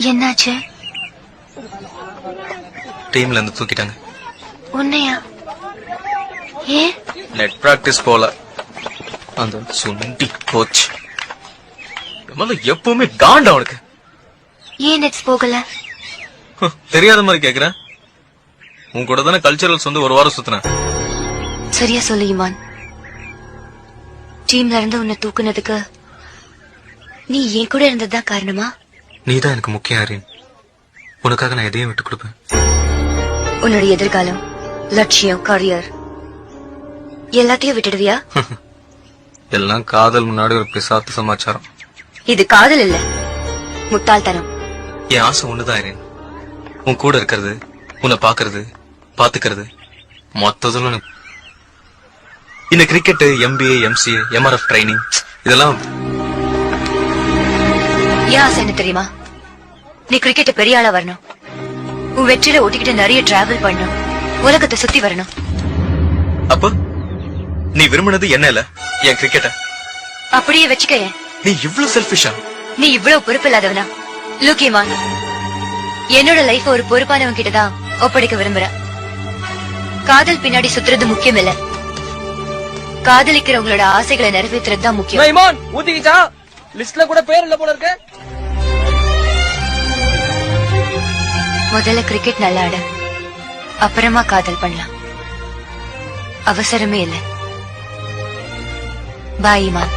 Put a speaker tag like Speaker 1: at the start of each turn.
Speaker 1: என்னாச்சு?
Speaker 2: டீம்ல இருந்து தூக்கிட்டாங்க.
Speaker 1: உன்னையா? ஏன்?
Speaker 2: நெட் பிராக்டிஸ் போல. அந்த சுண்டி கோச் எப்பவுமே காண்டா அவனுக்கு.
Speaker 1: ஏன் நெட்ஸ் போகல?
Speaker 2: தெரியாத மாதிரி கேக்குறேன். உன் கூட தானே கல்ச்சரல்ஸ் வந்து ஒரு வாரம் சுத்தின.
Speaker 1: சரியா சொல்லு ஈமான். டீம்ல இருந்து உன்னை தூக்குனதுக்கு நீ என் கூட இருந்ததுதான் காரணமா?
Speaker 2: நீதான் எனக்கு முக்கியம் அரீன். உனக்காக நான் எதையும் விட்டு கொடுப்பேன்.
Speaker 1: உன்னுடைய எதிர்காலம், லட்சியம், கரியர் எல்லாத்தையும் விட்டுடுவியா?
Speaker 2: எல்லாம் காதல் முன்னாடி ஒரு பிசாத்து சமாச்சாரம்.
Speaker 1: இது காதல் இல்ல, முட்டாள்தனம்.
Speaker 2: என் ஆசை ஒண்ணுதான் அரீன். உன் கூட இருக்கிறது, உன்னை பாக்குறது, பாத்துக்கிறது மொத்தத்துல. இந்த cricket, MBA, MCA, MRF training இதெல்லாம்
Speaker 1: ஏன் ஆசை என்ன தெரியுமா? நீ கிரிக்கெட் பெரிய ஆளா வரணும், உன் வெற்றியில ஓட்டிக்கிட்டு நிறைய டிராவல் பண்ணணும், உலகத்தை சுத்தி வரணும்.
Speaker 2: அப்ப நீ விரும்பினது என்ன இல்ல, என் கிரிக்கெட்ட
Speaker 1: அப்படியே வச்சுக்க.
Speaker 2: நீ இவ்வளவு செல்ஃபிஷா?
Speaker 1: நீ இவ்வளவு பொறுப்பு இல்லாதவனா? லூக்கிமா, என்னோட லைஃப் ஒரு பொறுப்பானவன் கிட்டதான் ஒப்படைக்க விரும்புறேன். காதல் பின்னாடி சுத்துறது முக்கியம் இல்ல, காதலிக்கிறவங்களோட ஆசைகளை நிறைவேற்றுறது தான் முக்கியம்.
Speaker 3: ஊத்திக்கிச்சா லிஸ்ட்ல கூட பேர் இல்ல போல இருக்கு.
Speaker 1: முதல்ல கிரிக்கெட் நல்லா ஆடு, அப்புறமா காதல் பண்ணலாம். அவசரமே இல்ல. பாய் ஈமான்.